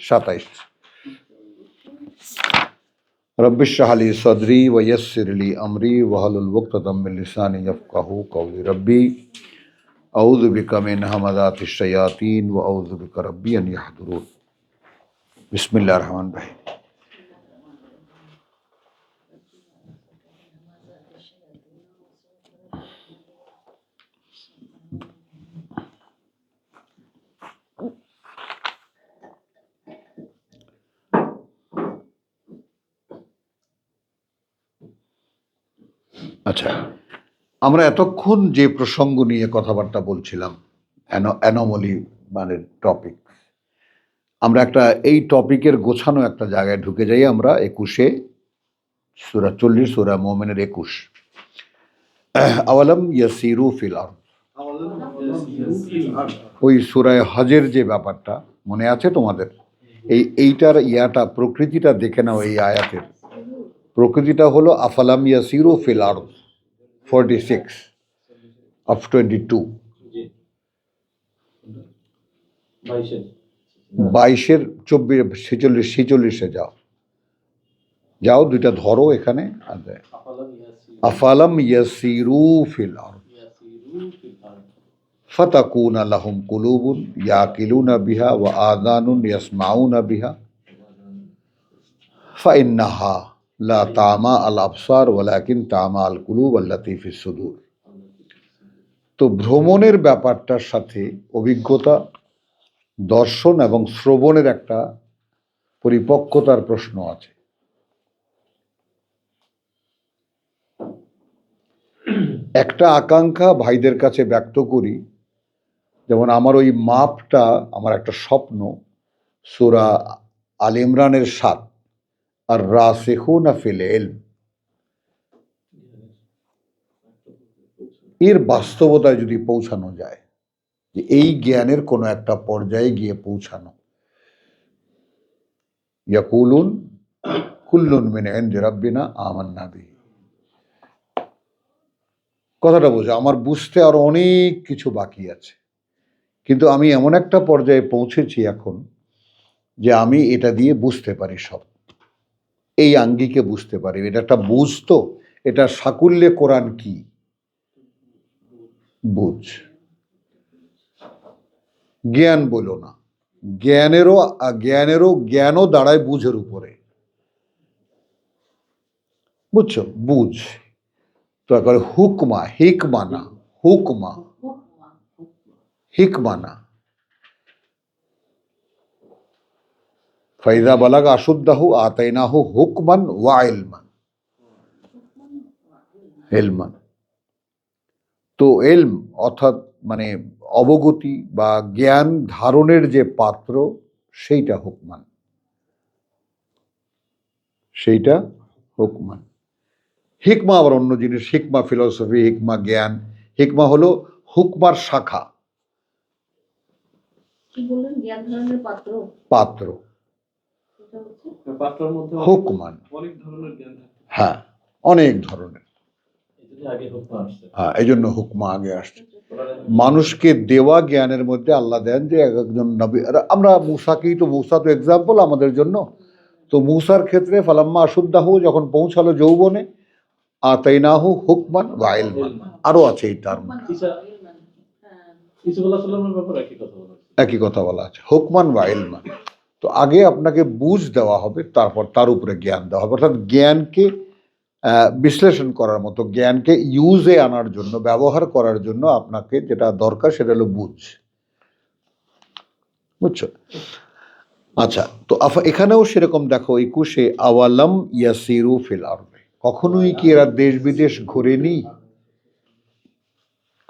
27। रब्बिश इश्रह ली सदरी व यस्सिर ली अमरी वहलुल उक़दतम मिन लिसानी यफ़क़हू क़ौली रब्बी अऊज़ु बिका मिन हमाज़ातिश शयातीन व अऊज़ु बिका रब्बी अन यहदुरून। बिस्मिल्लाहिर रहमानिर रहीम। আচ্ছা, আমরা এতক্ষণ যে প্রসঙ্গ নিয়ে কথাবার্তা বলছিলাম, অ্যানোমালি মানে টপিক, আমরা একটা এই টপিকের গোছানো একটা জায়গায় ঢুকে যাই। আমরা 21-এ সূরা 40, সূরা মুমিনের 21। আওয়ালাম ইয়াসিরু ফিল আরদ, ওই সূরায়ে হজের যে ব্যাপারটা মনে আছে তোমাদের? এইটার প্রকৃতিটা দেখে নাও। এই আয়াতের প্রকৃতিটা হলো আফালাম ইয়াসিরু ফিল আরদ 46 of 22, 22-এর 46-এ যাও, দুইটা ধরো এখানে। আফালাম ইয়াসিরু ফিল আরদ ফাতাকুনা লাহুম কুলুবুন ইয়াকিলুনা বিহা ওয়া আযানুন ইয়াসমাউনা বিহা ফাইন্নাহা লা তামা আল আবসার ওয়ালাকিন তামা আল কুলুব আল্লাতী ফিস সুদূর। তো ভ্রমণের ব্যাপারটার সাথে অভিজ্ঞতা, দর্শন এবং শ্রবণের একটা পরিপক্কতার প্রশ্ন আছে। একটা আকাঙ্ক্ষা ভাইদের কাছে ব্যক্ত করি, যেমন আমার ওই মাপটা, আমার একটা স্বপ্ন সূরা আল ইমরানের 7, আর রাসিখুনা ফিল ইলম, এর বাস্তবতায় যদি পৌঁছানো যায়, যে এই জ্ঞানের কোনো একটা পর্যায়ে গিয়ে পৌঁছানো। ইয়াকুলুন কুল্লুন মিন ইনদি রাব্বিনা আমান্না বিহি, কথাটা বোঝা। আমার বুঝতে আরো অনেক কিছু বাকি আছে, কিন্তু আমি এমন একটা পর্যায়ে পৌঁছেছি এখন যে আমি এটা দিয়ে বুঝতে পারি সব, এই আঙ্গিকে বুঝতে পারি। এটা একটা বুঝতো, এটা সাকুল্যে কোরআন কি বুঝ, জ্ঞান বলো না, জ্ঞানও দাঁড়ায় বুঝের উপরে, বুঝছো? বুঝ তো একবার হুকমা, হিকমা না, হিকমা না। ফাইজা বালাগা আশুদ্দাহু আতাইনাহু হুকমান ওয়া ইলমান। তো ইলম অর্থাৎ মানে অবগতি বা জ্ঞান ধারণের যে পাত্র, সেইটা হুকমান, হিকমা আবার অন্য জিনিস। হিকমা ফিলসফি, হিকমা জ্ঞান, হিকমা হলো হুকমার শাখা, পাত্র, হুকমান। হ্যাঁ, অনেক ধরনের, হ্যাঁ, এই জন্য হুকমা আগে আসছে। মানুষকে দেওয়া জ্ঞানের মধ্যে আল্লাহ দেন যে একজন নবী, আমরা মূসাকেই তো, মূসা তো এক্সাম্পল আমাদের জন্য। তো মূসার ক্ষেত্রে ফালাম্মা আশুদ্দাহু, যখন পৌঁছালো যৌবনে, আতাইনাহু হুকমান ওয়া ইলমান, আরো আছে এই টার্ম, একই কথা বলা আছে, হুকমান ওয়া ইলমান। তো আগে আপনাকে বুঝ দেওয়া হবে, তারপর তার উপরে জ্ঞান দেওয়া হবে। অর্থাৎ জ্ঞানকে বিশ্লেষণ করার মতো, জ্ঞানকে ইউজে আনার জন্য, ব্যবহার করার জন্য আপনাকে যেটা দরকার সেটা হলো বুঝ, বুঝছো? আচ্ছা, তো এখানেও সেরকম দেখো 21-এ আওয়ালাম ইয়াসিরু ফিল আরদে, কখনোই কি এরা দেশ বিদেশ ঘোরেনি?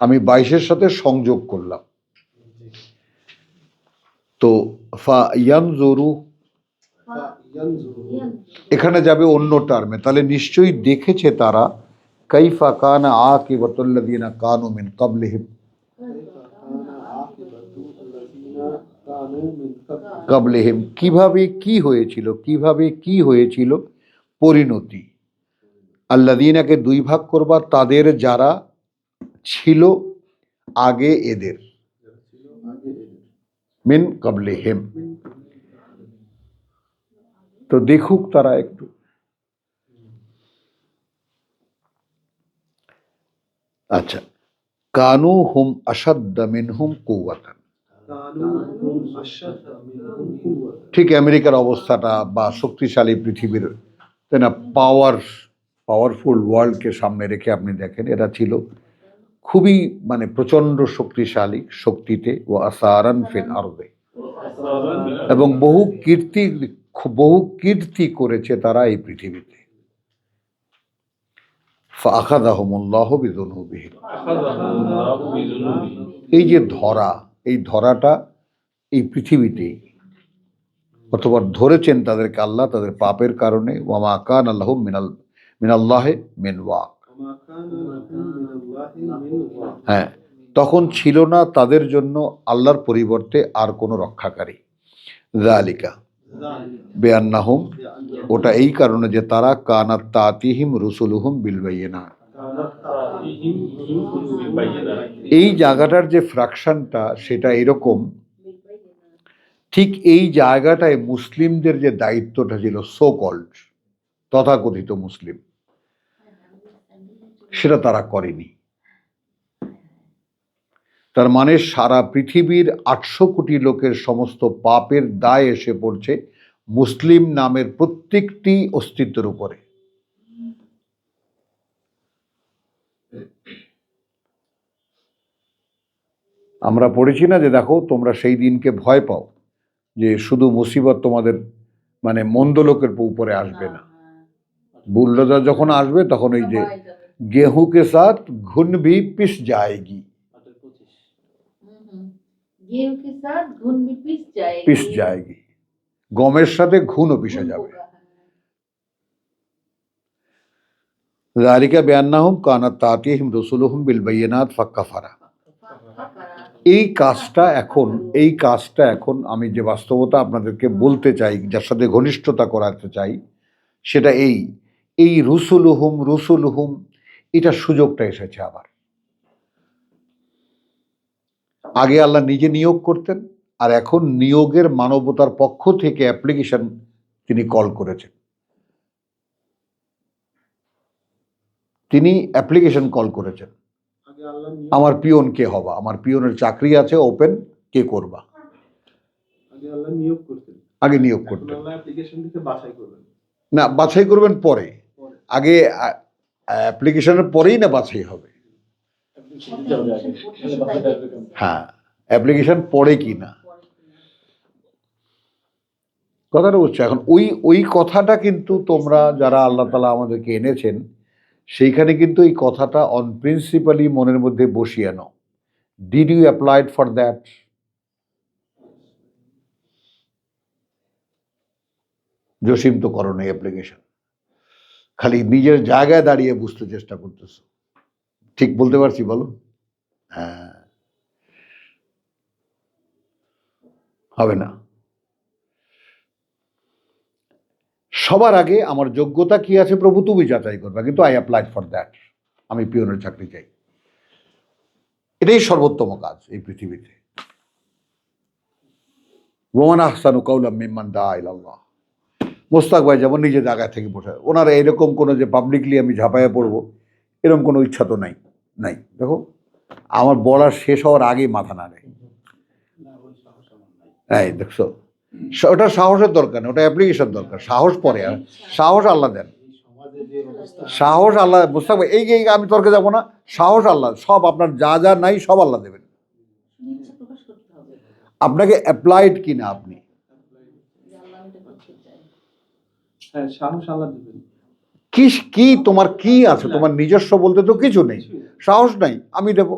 আমি 22-এর সাথে সংযোগ করলাম। তো ফা ইয়ানজুরু এখানে যাবে অন্য টার্মে, তাহলে নিশ্চয়ই দেখেছে তারা কাইফা কানা আকিবাতুল্লাযিনা কানু মিন কাবলিহিম, কিভাবে কি হয়েছিল পরিণতি। আল্লাযিনাকে দুই ভাগ করবা, তাদের যারা ছিল আগে এদের, মিন কাবলিহিম, তো দেখুক তারা একটু। আচ্ছা, কানু হুম আসাদ্দা মিনহুম কুওয়াতান, ঠিক আমেরিকার অবস্থাটা বা শক্তিশালী পৃথিবীর, তাই না, পাওয়ারফুল ওয়ার্ল্ডকে সামনে রেখে আপনি দেখেন, এরা ছিল খুবই মানে প্রচন্ড শক্তিশালী শক্তিতে, ও আসারান ফিল আরদে, এবং বহু কীর্তি করেছে তারা এই পৃথিবীতে। ফাআখাযাহুমুল্লাহু বিযুনুবিহিম, এই যে ধরা, এই ধরাটা এই পৃথিবীতেই, অথবা ধরেছেন তাদেরকে আল্লাহ তাদের পাপের কারণে। ওয়ামা কানা লাহুম মিনাল্লাহি মিন ওয়াক, হ্যাঁ, তখন ছিল না তাদের জন্য আল্লাহর পরিবর্তে আর কোনো রক্ষাকারী। যালিকা বিআন্নাহুম, ওটা এই কারণে যে তারা কানাত তাতিহিম রুসুলুহুম বিল বায়িনাত, এই জায়গাটার যে ফ্র্যাকশনটা সেটা এরকম, ঠিক এই জায়গাটায় মুসলিমদের যে দায়িত্বটা ছিল, সো কল্ড তথাকথিত মুসলিম, সেটা তারা করেনি। তার মানে সারা পৃথিবীর 800 কোটি লোকের সমস্ত পাপের দায় এসে পড়ছে মুসলিম নামের প্রত্যেকটি অস্তিত্বের উপরে। আমরা পড়েছি না যে দেখো তোমরা সেই দিনকে ভয় পাও যে শুধু মুসিবত তোমাদের মানে মন্দ লোকের উপরে আসবে না, বুলডোজার যখন আসবে তখন ওই যে गेहूं के साथ घुन भी पिस जाएगी, পিস যায়গি, গমের সাথে ঘুনও পিষে যাবে। যালিকা বিআন্নাহুম কানাত তাতিহিম রুসুলুহুম বিল বায়িনাত ফাকাফারা, এই কাজটা এখন আমি যে বাস্তবতা আপনাদেরকে বলতে চাই, যার সাথে ঘনিষ্ঠতা করাতে চাই, সেটা এই রুসুলুহুম এটা সুযোগটা এসেছে আবার। আগে আল্লাহ নিজে নিয়োগ করতেন, আর এখন নিয়োগের মানবতার পক্ষ থেকে অ্যাপ্লিকেশন তিনি কল করেছেন, তিনি অ্যাপ্লিকেশন কল করেছেন, আমার পিয়ন কে হবা, আমার পিয়নের চাকরি আছে ওপেন, কে করবা। আগে নিয়োগ করতেন না, বাছাই করবেন পরে, আগে অ্যাপ্লিকেশনের পরেই না বাছাই হবে। হ্যাঁ, অ্যাপ্লিকেশন পড়ে কি না কথাটা বুঝছো। এখন ওই কথাটা কিন্তু তোমরা যারা আল্লাহ তাআলা আমাদেরকে এনেছেন, সেইখানে কিন্তু এই কথাটা অন প্রিন্সিপালি মনের মধ্যে বসিয়ে নাও। Did you applied for that? Jasim তো করো না অ্যাপ্লিকেশন, খালি নিজের জায়গায় দাঁড়িয়ে বুঝতে চেষ্টা করতেছো। ঠিক বলতে পারছি বলো? হ্যাঁ, হবে না। সবার আগে আমার যোগ্যতা কি আছে প্রভু তুমি যাচাই করবে, কিন্তু আই অ্যাপ্লাইড ফর দ্যাট, আমি পিয়নের চাকরি চাই। এটাই সর্বোত্তম কাজ এই পৃথিবীতে। ওমান আহসানু কাওলাম মিম্মান দাআ ইলাল্লাহ, মোস্তাক ভাই যেমন নিজে জায়গায় থেকে বসে, ওনারা এরকম কোনো যে পাবলিকলি আমি ঝাঁপাইয়া পড়বো এরকম কোনো ইচ্ছা তো নাই। দেখো আমার বলার শেষ হওয়ার আগেই মাথা নাড়ে। এই দেখছো, ওটা সাহসের দরকার নেই, ওটা অ্যাপ্লিকেশন দরকার। সাহস পরে, সাহস আল্লাহ দেন, সাহস আল্লাহ। মোস্তাক ভাই এই আমি তর্কে যাবো না, সাহস আল্লাহ, সব আপনার যা যা নাই সব আল্লাহ দেবেন। আপনাকে অ্যাপ্লাইড কিনা আপনি কি তোমার কি আছে, তোমার নিজস্ব বলতে তো কিছু নেই, সাহস নাই, আমি দেব।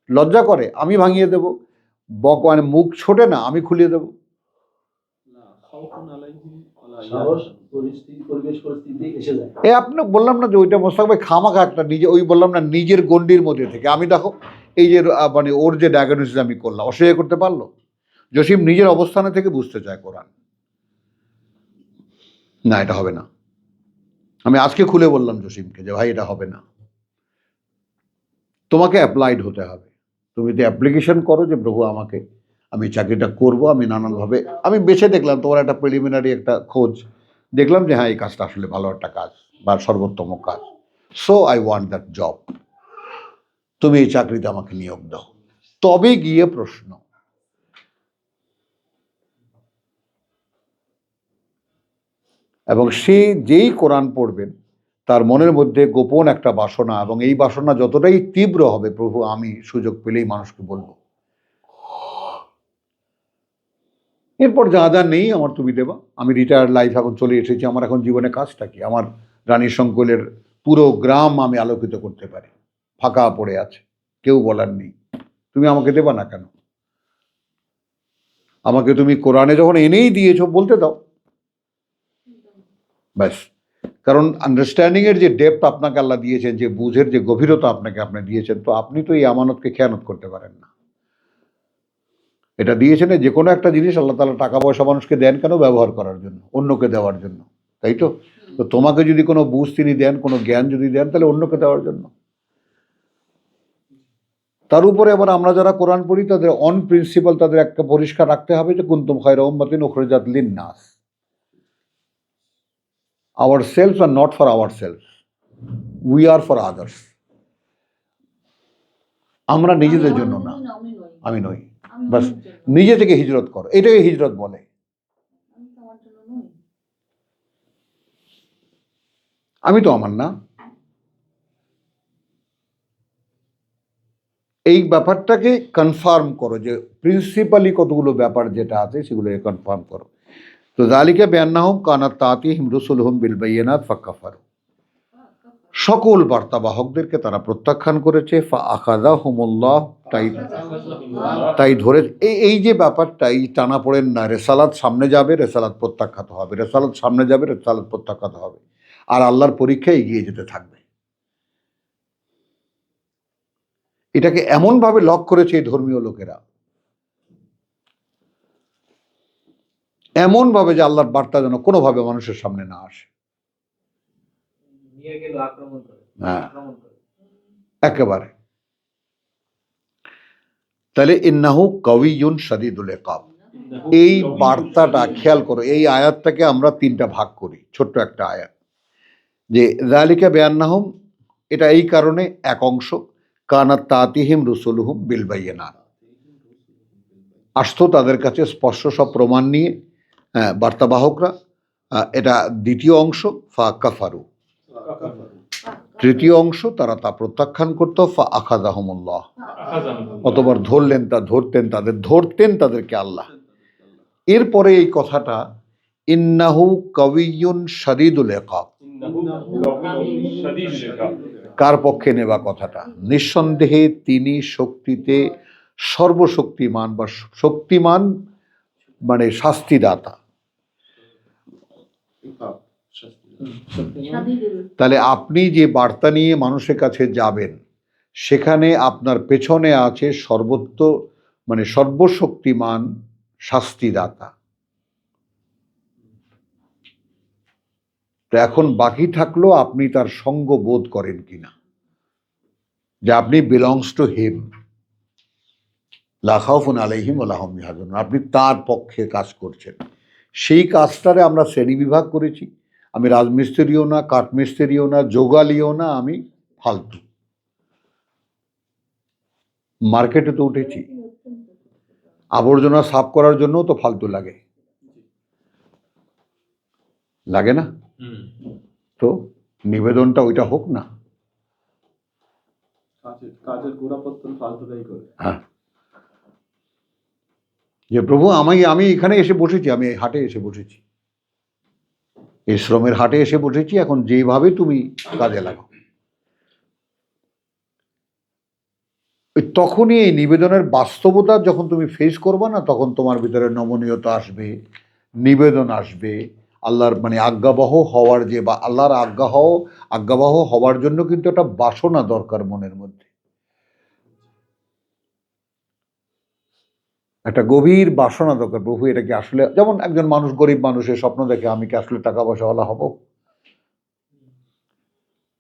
লজ্জা করে আমি ভাঙিয়ে দেব, মানে মুখ ছোটে না আমি খুলিয়ে দেব। আপনি বললাম না যে ওইটা মোস্তাক ভাই খামাখা একটা নিজে, ওই বললাম না নিজের গণ্ডির মধ্যে থেকে। আমি দেখো এই যে মানে ওর যে ডায়াগনোসিস আমি করলাম, অস্বীকার করতে পারলো? জসিম নিজের অবস্থানে থেকে বুঝতে চায় কোরআন, না এটা হবে না। আমি আজকে খুলে বললাম জসিমকে যে ভাই এটা হবে না, তোমাকে অ্যাপ্লাইড হতে হবে। তুমি তো অ্যাপ্লিকেশন করো যে প্রভু আমাকে, আমি চাকরিটা করব, আমি নানানভাবে আমি বেছে দেখলাম তোমার একটা প্রিলিমিনারি একটা খোঁজ, দেখলাম যে হ্যাঁ এই কাজটা আসলে ভালো একটা কাজ বা সর্বোত্তম কাজ, so I want that job, তুমি এই চাকরিতে আমাকে নিয়োগ দাও। তবে গিয়ে প্রশ্ন, এবং সে যেই কোরআন পড়বেন তার মনের মধ্যে গোপন একটা বাসনা, এবং এই বাসনা যতটাই তীব্র হবে, প্রভু আমি সুযোগ পেলেই মানুষকে বলবো, এরপর যা যা নেই আমার তুমি দেবা, আমি রিটায়ার্ড লাইফ এখন চলে এসেছি, আমার এখন জীবনে কাজটা কি, আমার রানী শঙ্কলের পুরো গ্রাম আমি আলোকিত করতে পারি, ফাঁকা পড়ে আছে, কেউ বলার নেই, তুমি আমাকে দেবা না কেন? আমাকে তুমি কোরআনে যখন এনেই দিয়েছো বলতে দাও, ব্যাস। কারণ আন্ডারস্ট্যান্ডিং এর যে ডেপথ আপনাকে আল্লাহ দিয়েছেন, যে বুঝের যে গভীরতা আপনি দিয়েছেন, তো আপনি তো এই আমানতকে খেয়ানত করতে পারেন না। এটা দিয়েছেন যে কোনো একটা জিনিস আল্লাহ তাআলা টাকা পয়সা মানুষকে দেন কেন? ব্যবহার করার জন্য, অন্যকে দেওয়ার জন্য, তাই তো? তো তোমাকে যদি কোনো বুঝ তিনি দেন, কোনো জ্ঞান যদি দেন, তাহলে অন্যকে দেওয়ার জন্য। তার উপরে আবার আমরা যারা কোরআন পড়ি তাদের অন প্রিন্সিপাল, তাদের একটা পরিষ্কার রাখতে হবে যে কুনতুম খায়রা উম্মাতিন উখরিজাত লিন-নাস, ourselves are not for ourselves, we are for others. আমরা নিজেদের জন্য না, আমি নই, বাস নিজে থেকে হিজরত করো, এটাকে হিজরত বলে। আমি তো আমার না, এই ব্যাপারটাকে কনফার্ম করো, যে প্রিন্সিপালি কতগুলো ব্যাপার যেটা আছে সেগুলোকে কনফার্ম করো। তো যালিকা বিআন্নাহুম কানাত তাতিহিম রুসুলুহুম বিল বায়িনাত ফাকাফারু, সকল বার্তাবাহকদেরকে তারা প্রত্যাখ্যান করেছে, ফাআখাযাহুমুল্লাহ, তাই ধরে এই যে ব্যাপারটা, এই টানা পড়েন না, রেসালাত সামনে যাবে, রেসালাত প্রত্যাখ্যাত হবে, রেসালাত সামনে যাবে, রেসালাত প্রত্যাখ্যাত হবে, আর আল্লাহর পরীক্ষা এগিয়ে যেতে থাকবে। এটাকে এমনভাবে লক করেছে এই ধর্মীয় লোকেরা, এমনভাবে যে আল্লাহর বার্তা যেন কোনোভাবে মানুষের সামনে না আসে। হ্যাঁ, একেবারে। তাহলে ইন্নাহু কাওয়িয়্যুন শাদীদুল ইকাব, এই বার্তাটা খেয়াল করো, এই আয়াতটাকে আমরা তিনটা ভাগ করি, ছোট্ট একটা আয়াত, যে যালিকা বিআন্নাহুম, এটা এই কারণে এক অংশ, কানাত তাতিহিম রুসুলুহুম বিল বায়িনাত, আসতো তাদের কাছে স্পষ্ট সব প্রমাণ নিয়ে বার্তাবাহকরা, এটা দ্বিতীয় অংশ, ফাকাফারু, তৃতীয় অংশ তারা তা প্রত্যাখ্যান করত, ফাআখাযাহুমুল্লাহ, অতবার ধরতেন তাদেরকে আল্লাহ। এরপরে এই কথাটা ইন্নাহু কাওয়িয়্যুন শাদীদুল ইকাব, কার পক্ষে নেবা কথাটা? নিঃসন্দেহে তিনি শক্তিতে সর্বশক্তিমান, বা শক্তিমান মানে শাস্তিদাতা। তাহলে আপনি যে বার্তা নিয়ে মানুষের কাছে যাবেন, সেখানে আপনার পেছনে আছে সর্বশক্তিমান শাস্তিদাতা। তো এখন বাকি থাকলো আপনি তার সঙ্গ বোধ করেন কিনা, যে আপনি বিলংস টু হিম, লা খাউফুন আলাইহিম ওয়া লা হুম ইয়াহজানুন, আপনি তার পক্ষে কাজ করছেন। সেই কাজটারে আমরা শ্রেণী বিভাগ করেছি, আমি রাজমিস্ত্রিও না, কাঠমিস্ত্রিও না, যোগালিও না, আমি ফালতু। মার্কেটে তো উঠেছি, আবর্জনা সাফ করার জন্য তো ফালতু লাগে, লাগে না? তো নিবেদনটা ওইটা হোক না, কাজের গোড়াপত্তন ফালতুটাই করে। হ্যাঁ, যে প্রভু আমি এখানে এসে বসেছি, আমি এই হাটে এসে বসেছি, এই শ্রমের হাটে এসে বসেছি, এখন যেভাবে তুমি কাজে লাগাও। তখনই এই নিবেদনের বাস্তবতা যখন তুমি ফেস করবে না, তখন তোমার ভিতরে নমনীয়তা আসবে, নিবেদন আসবে, আল্লাহর আজ্ঞাবহ হওয়ার যে, বা আল্লাহর আজ্ঞাবহ হওয়ার জন্য কিন্তু একটা বাসনা দরকার মনের মধ্যে, একটা গভীর বাসনা দরকার। প্রভু এটা কি আসলে, যেমন একজন মানুষ, গরিব মানুষের স্বপ্ন দেখে আমি কি আসলে টাকা পয়সাওয়ালা হব,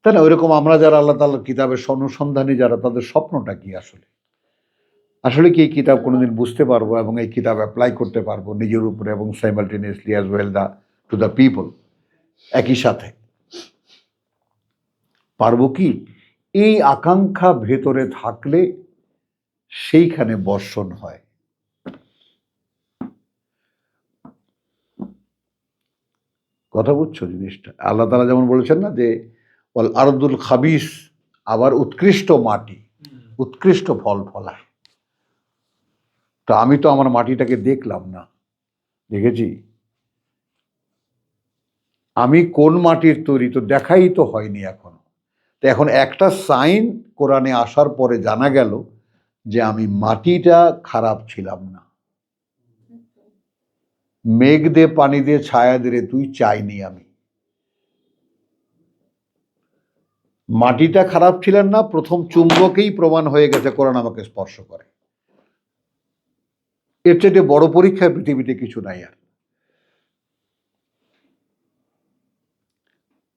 তাই না? ওইরকম আমরা যারা আল্লাহ তাআলার কিতাবের অনুসন্ধানী যারা, তাদের স্বপ্নটা কি আসলে কি এই কিতাব কোনোদিন বুঝতে পারবো এবং এই কিতাব অ্যাপ্লাই করতে পারবো নিজের উপরে, এবং simultaneously as well to the people. একই সাথে পারবো কি? এই আকাঙ্ক্ষা ভেতরে থাকলে সেইখানে বর্ষণ হয়। কথা বুঝছো জিনিসটা? আল্লাহ তাআলা যেমন বলেছেন না যে ওয়াল আরদুল খাবিস, আবার উৎকৃষ্ট মাটি উৎকৃষ্ট ফল ফলায়। তো আমি তো আমার মাটিটাকে দেখলাম না, দেখেছি আমি কোন মাটির তৈরি তো দেখাই তো হয়নি এখনো। তো এখন একটা সাইন কোরআনে আসার পরে জানা গেল যে আমি মাটিটা খারাপ ছিলাম না। মেঘ দে পানি দিয়ে ছায়া দে রে তুই চাইনি আমি। মাটিটা খারাপ ছিলেন না, প্রথম চুম্বকেই প্রমাণ হয়ে গেছে কোরআন আমাকে স্পর্শ করে। এর চেয়ে বড় পরীক্ষা পৃথিবীতে কিছু নাই আর।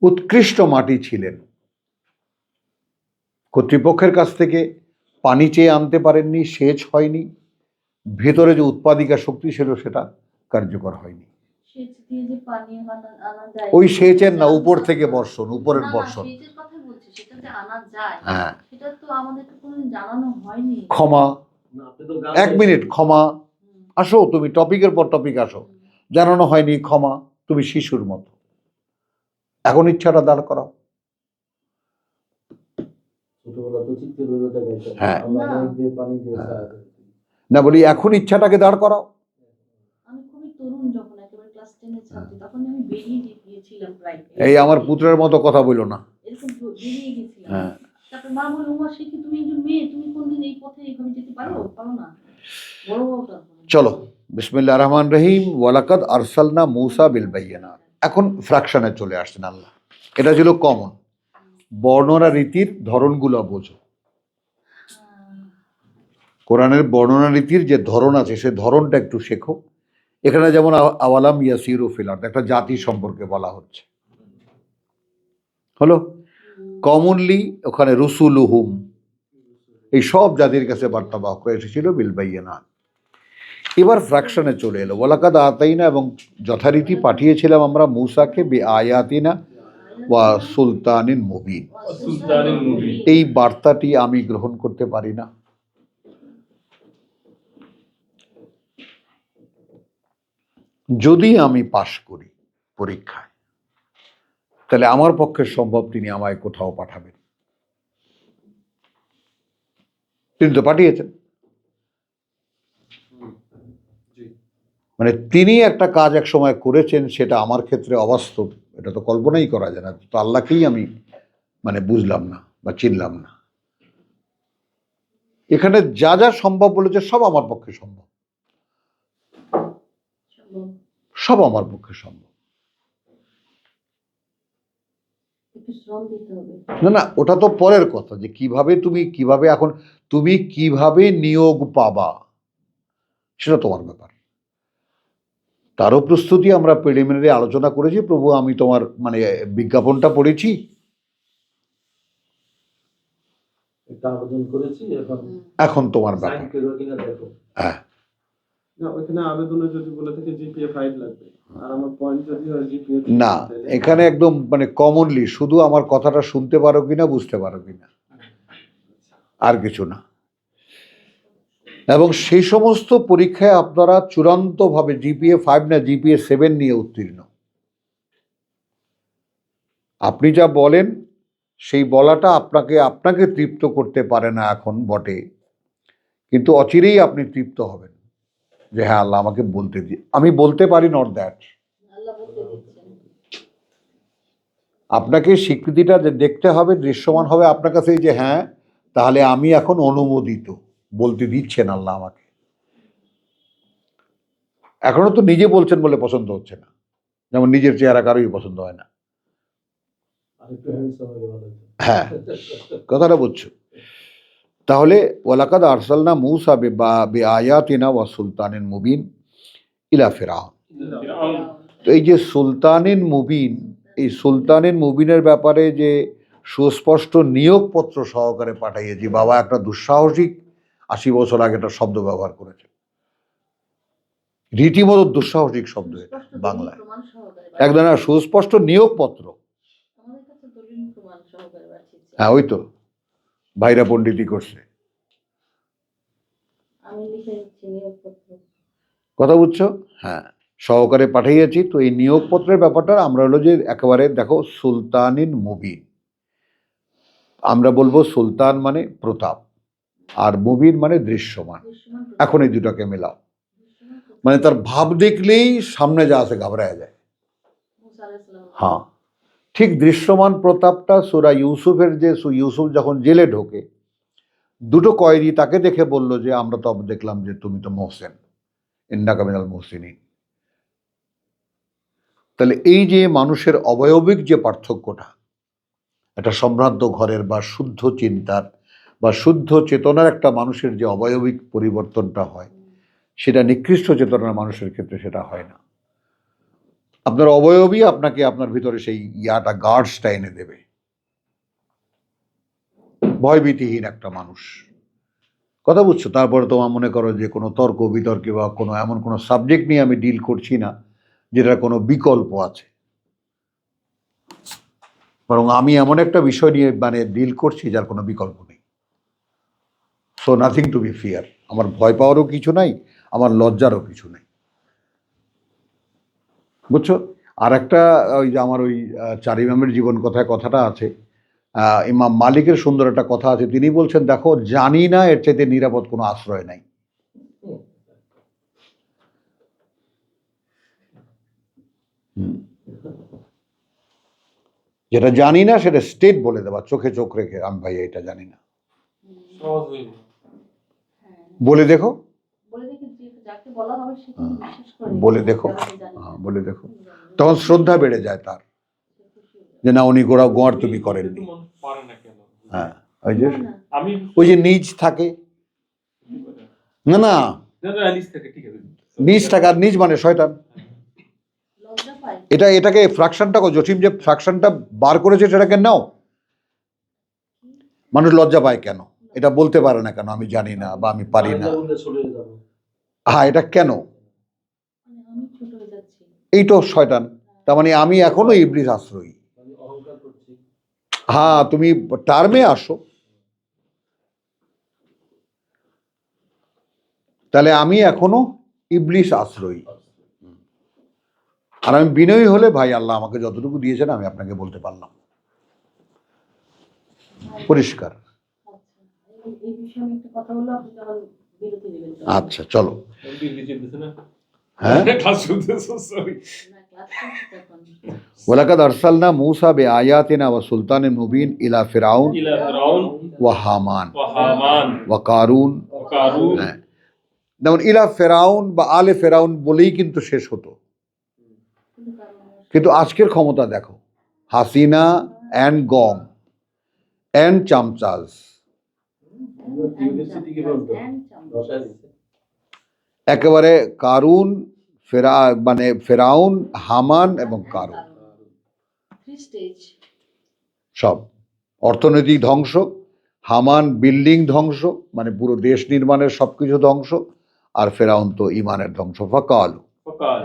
উৎকৃষ্ট মাটি ছিলেন, কর্তৃপক্ষের কাছ থেকে পানি চেয়ে আনতে পারেননি, সেচ হয়নি, ভেতরে যে উৎপাদিকা শক্তি ছিল সেটা কার্যকর হয়নি। সেচ দিয়ে যে পানি আনা যায়, ওই সেচের না, উপর থেকে বর্ষণ, উপরের বর্ষণ। সেচের কথা বলছি, সেটা যে আনা যায়, হ্যাঁ, সেটা তো আমাদেরকে কোনোদিন জানানো হয়নি। ক্ষমা, 1 মিনিট, ক্ষমা। আসো, তুমি টপিকের পর টপিক আসো। জানানো হয়নি, ক্ষমা। তুমি শিশুর মতো, এখন ইচ্ছাটা দাঁড় করাও। হ্যাঁ, না বলি এখন ইচ্ছাটাকে দাঁড় করাও। আমি খুবই তরুণ, যখন একেবারে ক্লাস 10 এর ছাত্রী, তখন আমি বেরিয়ে গিয়েছিলাম প্রায়। এই আমার পুত্রের মতো কথা বলো না। এরকম বেরিয়ে গেছিলাম। হ্যাঁ, তারপর মা বলল, উমা শিখি তুমি একজন মেয়ে, তুমি কোনদিন এই পথে এইভাবে যেতে পারো? পারো না। বড় বড়টা চলো, বিসমিল্লাহির রহমানির রহিম। ওয়ালাকাদ আরসালনা মূসা বিল বাইয়িনাত। এখন ফ্র্যাকশনে চলে আসছেন আল্লাহ। এটা ছিল কমন। বর্ণনা রীতির ধরনগুলো বোঝো। কোরআনের বর্ণনা রীতির যে ধরন আছে সে ধরনটা একটু শেখো। এখানে যেমন আওয়ালাম ইয়াসিরু ফিল আরদ, একটা জাতি সম্পর্কে বলা হচ্ছে, হলো। কমনলি ওখানে রুসুলুহুম, এই সব জাতির কাছে বার্তাবাহক এসেছিল বিল বাইয়িনাত। এবার ফ্র্যাকশনে চলে এলো। ওয়ালাকাদ আতাইনা, এবং যথারীতি পাঠিয়েছিলাম আমরা মূসাকে বি আয়াতিনা ওয়া সুলতানিন মুবিন। এই বার্তাটি আমি গ্রহণ করতে পারি না। যদি আমি পাশ করি পরীক্ষায়, তাহলে আমার পক্ষে সম্ভব তিনি আমায় কোথাও পাঠাবেন। তিনি তো পাঠিয়েছেন, মানে তিনি একটা কাজ এক সময় করেছেন, সেটা আমার ক্ষেত্রে অবাস্তব, এটা তো কল্পনাই করা যায় না। তো আল্লাহকেই আমি মানে বুঝলাম না বা চিনলাম না। এখানে যা যা সম্ভব বলেছে সব আমার পক্ষে সম্ভব, সব আমার পক্ষে সম্ভব। না না, ওটা তো পরের কথা, যে কিভাবে তুমি কিভাবে এখন তুমি কিভাবে নিয়োগ পাবা সেটা তোমার ব্যাপার। তারও প্রস্তুতি আমরা প্রিলিমিনারি আলোচনা করেছি। প্রভু, আমি তোমার মানে বিজ্ঞাপনটা পড়েছি, আবেদন করেছি, এখন তোমার ব্যাপার। হ্যাঁ, না ওখানে আবেদনে যদি বলে থাকে জিপিএ 5 লাগবে, আর আমার পয়েন্ট যদি হয় জিপিএ না, এখানে একদম মানে কমনলি শুধু আমার কথাটা শুনতে পারো কিনা, বুঝতে পারো কিনা, আর কিছু না। এবং সেই সমস্ত পরীক্ষায় আপনারা চূড়ান্তভাবে জিপিএ 5 না জিপিএ 7 নিয়ে উত্তীর্ণ। আপনি যা বলেন সেই বলাটা আপনাকে তৃপ্ত করতে পারে না এখন বটে, কিন্তু অচিরেই আপনি তৃপ্ত হবেন যে হ্যাঁ আল্লাহ আমাকে বলতে দিই, আমি বলতে পারি, নট দ্যাট। আপনাকে স্বীকৃতিটা যে দেখতে হবে, দৃশ্যমান হবে আপনার কাছে, যে হ্যাঁ তাহলে আমি এখন অনুমোদিত, বলতে দিচ্ছেন আল্লাহ আমাকে। এখনো তো নিজে বলছেন বলে পছন্দ হচ্ছে না, যেমন নিজের চেহারা কারোই পছন্দ হয় না। হ্যাঁ, কথাটা বুঝছো? তাহলে ওয়ালাকাদ আরসালনা মূসা বিআয়াতিনা ওয়া সুলতানিন মুবিন ইলা ফিরআউন। তো এই যে সুলতানিন মুবিন, এই সুলতানিন মুবিনের ব্যাপারে যে সুস্পষ্ট নিয়োগপত্র সহকারে পাঠাইয়েছি, বাবা একটা দুঃসাহসিক 80 বছর আগে একটা শব্দ ব্যবহার করেছে। রীতিমতো দুঃসাহসিক শব্দ এটা সুস্পষ্ট বাংলায়। দলিল প্রমাণ সহকারে এক ধরনের সুস্পষ্ট নিয়োগপত্র। আমাদের কাছে দলিল প্রমাণ সহকারে পাঠিয়েছে। হ্যাঁ, ওই তো ভাইরা পণ্ডিতি করছে। আমি লিখে দিচ্ছি নিয়োগপত্র। কথা বুঝছো? হ্যাঁ, সহকারে পাঠিয়েছি। তো এই নিয়োগপত্রের ব্যাপারটা আমরা হলো যে একেবারে দেখো সুলতানিন মুবিন, আমরা বলবো সুলতান মানে প্রতাপ, আর মুবিন মানে দৃশ্যমান। দৃশ্যমান এখন এই দুটাকে মেলাও, দৃশ্যমান প্রতাপ। মানে তার ভাব দেখলেই সামনে যা আছে ঘাবড়ায় যায়। মুসা আলাইহিস সালাম। হ্যাঁ, ঠিক দৃশ্যমান প্রতাপটা সূরা ইউসুফের, যে ইউসুফ যখন জেলে ঢোকে, দুটো কয়েদি তাকে দেখে বলল যে আমরা তো দেখলাম যে তুমি তো মোহসেন, ইন্নাকা মিনাল মুহসিনিন। তাহলে এই যে মানুষের অবয়বিক যে পার্থক্যটা, একটা সম্ভ্রান্ত ঘরের বা শুদ্ধ চিন্তার বা শুদ্ধ চেতনার একটা মানুষের যে অবয়বিক পরিবর্তনটা হয়, সেটা নিকৃষ্ট চেতনার মানুষের ক্ষেত্রে সেটা হয় না। আপনার অবয়বই আপনাকে আপনার ভিতরে সেই ইয়াটা, গার্ডসটা এনে দেবে। ভয়ভীতিহীন একটা মানুষ, কথা বুঝছো? তারপরে তোমার মনে করো যে কোনো তর্ক বিতর্কে বা কোনো এমন কোনো সাবজেক্ট নিয়ে আমি ডিল করছি না যেটার কোনো বিকল্প আছে, বরং আমি এমন একটা বিষয় নিয়ে মানে ডিল করছি যার কোনো বিকল্প নেই। So nothing to be fear. আমার ভয় পাওয়ারও কিছু নাই, আমার লজ্জারও কিছু নেই, বুঝছো? আর একটা, ওই যে আমার ওই চার ইমামের জীবন কথায় কথাটা আছে, ইমাম মালিকের সুন্দর একটা কথা আছে। তিনি বলছেন, দেখো জানি না এর চাইতে নিরাপদ কোনো আশ্রয় নাই। যেটা জানি না সেটা স্টেট বলে দেবা, চোখে চোখ রেখে, আমি ভাই এটা জানি না, হ্যাঁ, বলে দেখো, বলে দেখি যে যাকে বলা হবে সে কিন্তু বিশ্বাস করে। বলে দেখো, আমি জানি না। হ্যাঁ বলে দেখো, তখন শ্রদ্ধা বেড়ে যায় তার, যে না উনি গোয়ার তুমি করেননি। হ্যাঁ, ওই যে না, না, আমি ওই যে নিজ থাকে, না না, নিজ থেকে ঠিক আছে। নিজ থাকে, আর নিজ মানে শয়তান। লজ্জা পায়। এটাকে ফ্র্যাকশনটা জসিম যে ফ্র্যাকশনটা বার করেছে সেটাকে নাও। মানুষ লজ্জা পায় কেন? এটা বলতে পারে না কেন? আমি জানি না বা আমি পারি না। হ্যাঁ, এটা কেন? মানে আমি ছোট হয়ে যাচ্ছি। এই তো শয়তান। তার মানে আমি এখনো ইবলিস আশ্রয়ী। হ্যাঁ, তুমি টার্মে আসো, তাহলে আমি এখনো ইবলিস আশ্রয়ী। আর আমি বিনয়ী হলে, ভাই আল্লাহ আমাকে যতটুকু দিয়েছেন আমি আপনাকে বলতে পারলাম, পরিষ্কার। আচ্ছা, এই বিষয়ে আমি একটা কথা বলবো, আপনি তখন বিরতি দিবেন তো? আচ্ছা চলো। বিল দিতেছে না হ্যাঁ, ক্লাস শুনতেছো সরি না, ক্লাস করছি তখন। ওয়ালাকাদ আরসালনা মূসা বিআয়াতিনা ওয়া সুলতানিন মুবিন ইলা ফিরআউন ইলা ফিরআউন ওয়া হামান ওয়া হামান ওয়া কারুন। ওয়া কারুন। হ্যাঁ, যেমন ইলা ফেরাউন বা আলে ফেরাউন বলেই কিন্তু শেষ হতো, কিন্তু কারণ কিন্তু আজকের ক্ষমতা দেখো, হাসিনা অ্যান্ড গং অ্যান্ড চামচাজ, ইউনিভার্সিটি কি বলতো? একেবারে কারুন, মানে ফেরাউন, হামান এবং কারুন, থ্রি স্টেজ। সব অর্থনৈতিক ধ্বংস, হামান বিল্ডিং ধ্বংস, মানে পুরো দেশ নির্মাণের সবকিছু ধ্বংস, আর ফেরাউন তো ইমানের ধ্বংস। ফাকালু, ফাকাল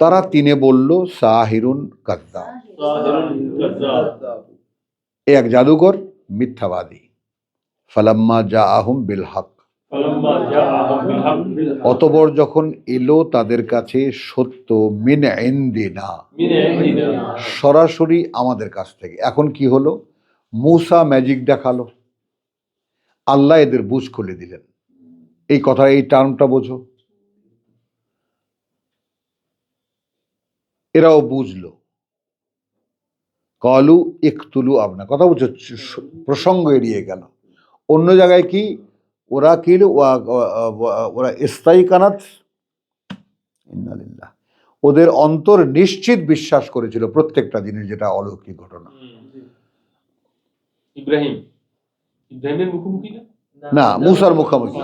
তারা তিনে বলল সাহিরুন কাযযাব, সাহিরুন কাযযাব। এ এক জাদুকর, মিথ্যাবাদী। ফালাম্মা জাআহুম বিল হক, ফালাম্মা জাআহুম বিল হক অতঃপর যখন এলো তাদের কাছে সত্য, মিন ইনদিনা, মিন ইনদিনা, সরাসরি আমাদের কাছ থেকে। এখন কি হলো? মূসা ম্যাজিক দেখালো, আল্লাহ এদের বুঝ খুলে দিলেন। এই কথা, এই টার্মটা বোঝো। এরাও বুঝলো। কলু ইকতুলু আবনা, কথা বুঝছো? প্রসঙ্গ এড়িয়ে গেল। অন্য জায়গায় কি ওরা কি ওরা ইস্তাই কানাত, ইন্নালিল্লাহ, ওদের অন্তর নিশ্চিত বিশ্বাস করেছিল প্রত্যেকটা জিনিস, যেটা অলৌকিক ঘটনা। ইব্রাহিমের মুখোমুখি না, না, মূসার মুখামুখি,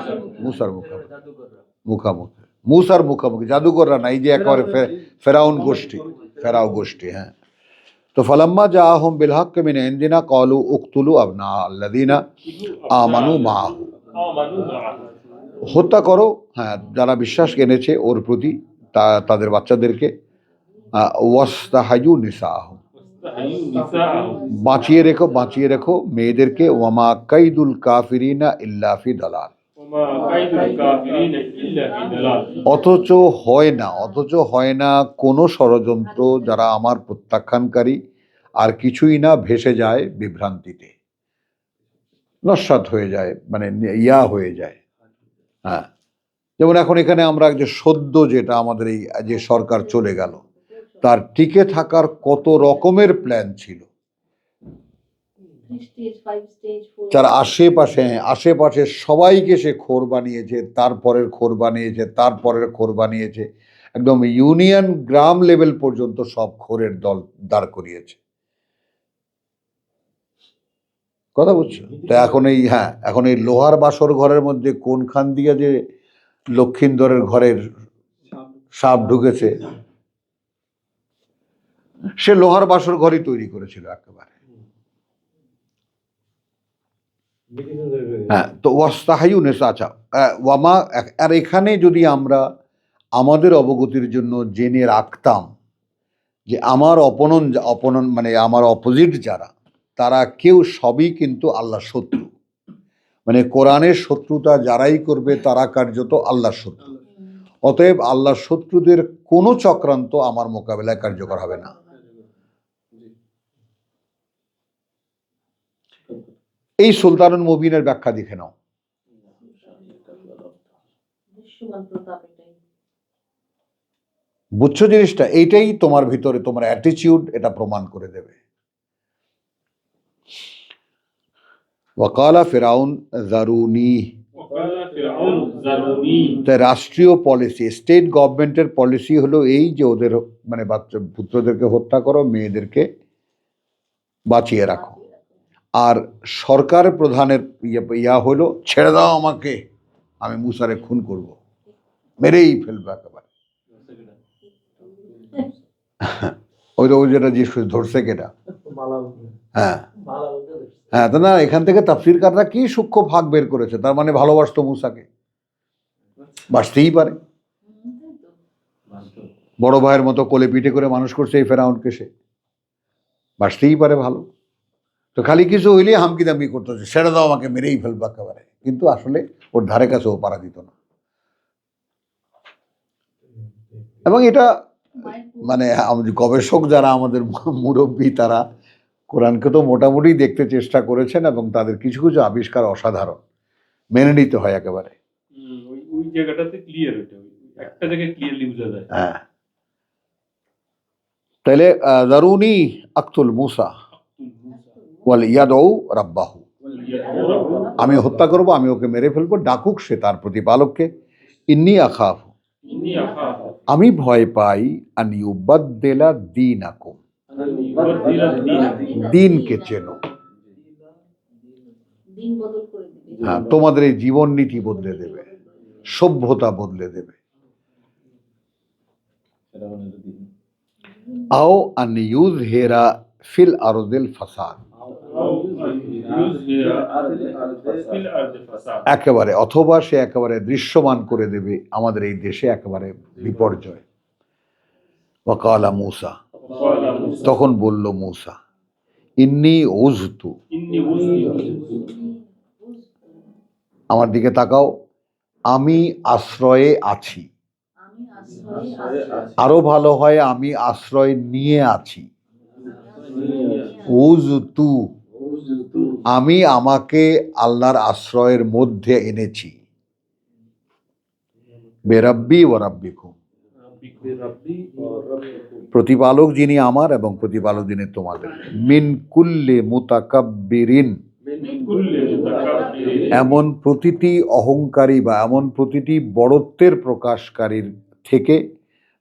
মূসার মুখামুখি, জাদুকররা না, এই যে একেবারে ফেরাউন গোষ্ঠী, ফেরাও গোষ্ঠী। হ্যাঁ, তো ফালাম্মা জাআহুম বিল হক মিন ইনদিনা ক্বালু উকতুলু আবনা আল্লাযিনা আমানু মাআহু, আমানু মাআহু, হত্যা করো, হ্যাঁ, যারা বিশ্বাস এনেছে ওর প্রতি, তাদের বাচ্চাদেরকে, ওয়াস্তাহায়ু নিসাআহুম, واستحيوا نساءهم বাঁচিয়ে রেখো মেয়েদেরকে, ওয়ামা কাইদুল কাফিরিনা ইল্লা ফি দালাল। وما كيد الكافرين إلا في ضلال। অথচ হয় না কোনো ষড়যন্ত্র যারা আমার প্রত্যাখ্যানকারী, আর কিছুই না ভেসে যায় বিভ্রান্তিতে, নস্যাৎ হয়ে যায়, মানে হয়ে যায়। হ্যাঁ, যেমন এখন এখানে আমরা যে সদ্য যেটা আমাদের এই যে সরকার চলে গেল, তার টিকে থাকার কত রকমের প্ল্যান ছিল। 3 স্টেজ 5 স্টেজ 4 তার আশেপাশে সবাইকে সে খোর বানিয়েছে, তারপরের খোর বানিয়েছে, একদম ইউনিয়ন গ্রাম লেভেল পর্যন্ত সব খোরের দল দাঁড় করিয়েছে। কথা বুঝছো তো? এখন এই লোহার বাসর ঘরের মধ্যে কোনখান দিয়ে যে লক্ষিন্দরের ঘরের সাপ ঢুকেছে, সে লোহার বাসর ঘরই তৈরি করেছিল একেবারে। হ্যাঁ, তো ওয়াস্তাহায়ু নিসা, আচ্ছা, ওয়ামা, আর এখানে যদি আমরা আমাদের অবগতির জন্য জেনে রাখতাম যে আমার অপনন মানে আমার অপোজিট যারা, তারা কেউ সবই কিন্তু আল্লাহর শত্রু, মানে কোরআনের শত্রুতা যারাই করবে তারা কার্যত আল্লাহর শত্রু। অতএব আল্লাহর শত্রুদের কোনো চক্রান্ত আমার মোকাবেলায় কার্যকর হবে না। এই সুলতানুল মুবিনের ব্যাখ্যা দেখে নাও। দৃশ্যমান প্রতাপ এটাই। বুঝছো জিনিসটা? এইটাই তোমার ভিতরে তোমার অ্যাটিটিউড এটা প্রমাণ করে দেবে। ওয়াকালা ফিরাউন জারুনি, وقال فرعون ذروني। তাই রাষ্ট্রীয় পলিসি, স্টেট গভর্নমেন্টের পলিসি হলো এই যে ওদের মানে বাচ্চা পুত্রদেরকে হত্যা করো, মেয়েদেরকে বাঁচিয়ে রাখো। আর সরকার প্রধানের হলো ছেড়ে দাও আমাকে, আমি মুসারে খুন করব, মেরেই ফেলবো একেবারে। ওই যেটা জিজ্ঞেস ধরছে কেটা, হ্যাঁ হ্যাঁ, তো না, এখান থেকে তাফসীরকাররা কি সূক্ষ্ম ভাগ বের করেছে, তার মানে ভালোবাসতো মুসাকে, বাঁচতেই পারে। বড় ভাইয়ের মতো কোলে পিঠে করে মানুষ করছে এই ফেরাউনকে, সে বাঁচতেই পারে ভালো। তো খালি কিছু হইলেই হামকি দামকি করতেছে, ছেড়ে দাও আমাকে, মেরেই ফেলবো একেবারে। কিন্তু আসলে ওর ধারে কাছেও পারা দিত না। এবং এটা মানে গবেষক যারা আমাদের মুরব্বী, তারা কোরআনকে তো মোটামুটি দেখতে চেষ্টা করেছেন, এবং তাদের কিছু কিছু আবিষ্কার অসাধারণ, মেনে নিতে হয় একেবারে। ওই জায়গাটাতে ক্লিয়ার, এটা একটা জায়গায় ক্লিয়ারলি বোঝা যায়। হ্যাঁ, তাহলে দারুনি আক্তুল মুসা ওয়াল ইয়াদউ রাব্বাহু, আমি হত্যা করব, আমি ওকে মেরে ফেলবো, ডাকুক সে তার প্রতিপালককে। ইন্নী আখাফ, আমি ভয় পাই, আন ইউবাদদিলা দীনাকুম, দিনকে চেনো, দিন বদল করে দিবে। হ্যাঁ, তোমাদের এই জীবন নীতি বদলে দেবে, সভ্যতা বদলে দেবে। আও আন ইউযহিরা ফিল আরদিল ফাসাদ, একেবারে, অথবা সে একেবারে দৃশ্যমান করে দেবে আমাদের এই দেশে একেবারে বিপর্যয়। ওয়াকালা মুসা, তখন বলল মুসা, ইন্নী উযতু, আমার দিকে তাকাও, আমি আশ্রয়ে আছি, আমি আশ্রয়ে আছি। আরো ভালো হয় আমি আশ্রয় নিয়ে আছি। উযতু, আমি আমাকে আল্লাহর আশ্রয়ের মধ্যে এনেছি। বেরাব্বি ওয়া রাব্বিকুম, প্রতিপালক যিনি আমার এবং প্রতিপালক যিনি তোমাদের। মিন কুল্লি মুতাকাব্বিরিন, এমন প্রতিটি অহংকারী বা এমন প্রতিটি বড়ত্বের প্রকাশকারীর থেকে,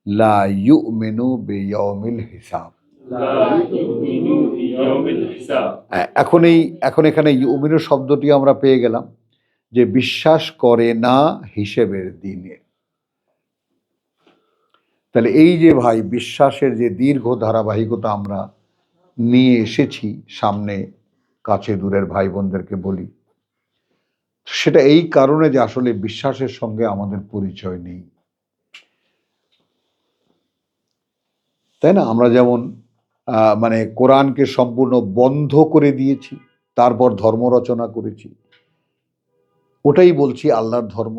লা ইউমিনু বিয়াউমিল হিসাব। এখন এখানে ইউমিনু শব্দটি আমরা পেয়ে গেলাম যে বিশ্বাস করে না হিসেবের দিনে। তাহলে এই যে ভাই বিশ্বাসের যে দীর্ঘ ধারাবাহিকতা আমরা নিয়ে এসেছি সামনে, কাছে দূরের ভাই বোনদেরকে বলি, সেটা এই কারণে যে আসলে বিশ্বাসের সঙ্গে আমাদের পরিচয় নেই। তাই না? আমরা যেমন মানে কোরআনকে সম্পূর্ণ বন্ধ করে দিয়েছি, তারপর ধর্ম রচনা করেছি, ওটাই বলছি আল্লাহর ধর্ম।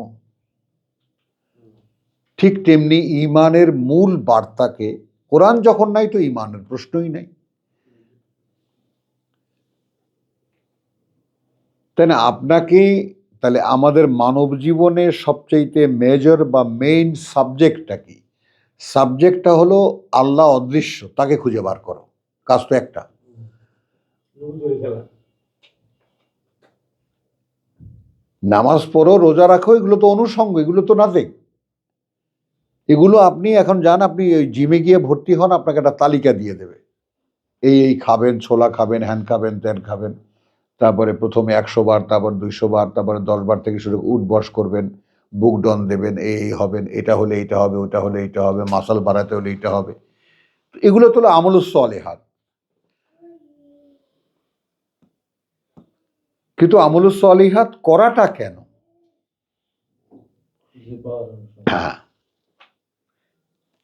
ঠিক তেমনি ঈমানের মূল বার্তাকে, কোরআন যখন নাই তো ঈমানের প্রশ্নই নাই, তাই না? আপনাকে তাহলে আমাদের মানব জীবনের সবচাইতে মেজর বা মেইন সাবজেক্টটা কি? সাবজেক্টটা হলো আল্লাহ অদৃশ্য, তাকে খুঁজে বার করো। কাজ তো একটা। নামাজ পড়ো, রোজা রাখো, এগুলো তো অনুষঙ্গ, এগুলো তো নাথিং। এগুলো আপনি এখন যান, আপনি ওই জিমে গিয়ে ভর্তি হন, আপনাকে একটা তালিকা দিয়ে দেবে, এই খাবেন, ছোলা খাবেন, হ্যান খাবেন, ত্যান খাবেন, তারপরে প্রথমে 100 বার, তারপর 200 বার, তারপরে 10 বার থেকে শুরু উঠবস করবেন, বুক ডন দেবেন, এই হবেন, এটা হলে এইটা হবে, ওটা হলে এইটা হবে, মাসাল বাড়াতে হলে এইটা হবে। এগুলো তো হলো আমলুস সলিহাত। কিন্তু আমলুস সলিহাত করাটা কেন? হ্যাঁ,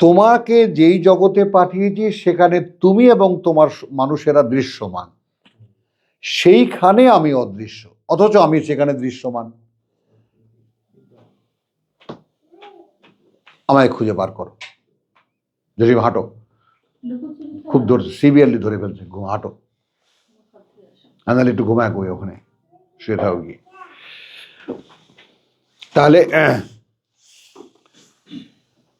তোমাকে যেই জগতে পাঠিয়েছি সেখানে তুমি এবং তোমার মানুষেরা দৃশ্যমান, সেইখানে আমি অদৃশ্য, অথচ আমি সেখানে দৃশ্যমান। আমায় খুঁজে বার করো। জসিম হাঁটো, খুব সিভিয়ারলি ধরে ফেলছে, হাঁটো, আনালে একটু ঘুমায় কই ওখানে শুয়ে থাকো গিয়ে। তাহলে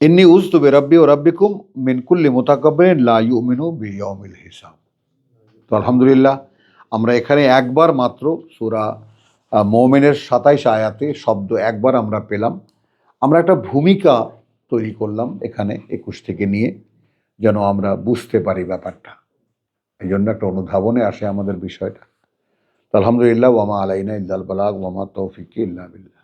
ইন্নী উযতু বিরাব্বি ওয়া রাব্বিকুম মিন কুল্লি মুতাকাব্বিরিন লা ইউমিনু বিয়াউমিল হিসাব। তো আলহামদুলিল্লাহ, আমরা এখানে একবার মাত্র সূরা মুমিনের 27 আয়াতে শব্দ একবার আমরা পেলাম। আমরা একটা ভূমিকা তৈরি করলাম এখানে 21 থেকে নিয়ে, যেন আমরা বুঝতে পারি ব্যাপারটা। এই জন্য একটা অনুধাবনে আসে আমাদের বিষয়টা। তো আলহামদুলিল্লাহ, ওয়া মা আলাইনা ইল্লাল বালাগ ওয়া মা তৌফিকি ইল্লা বিল্লাহ।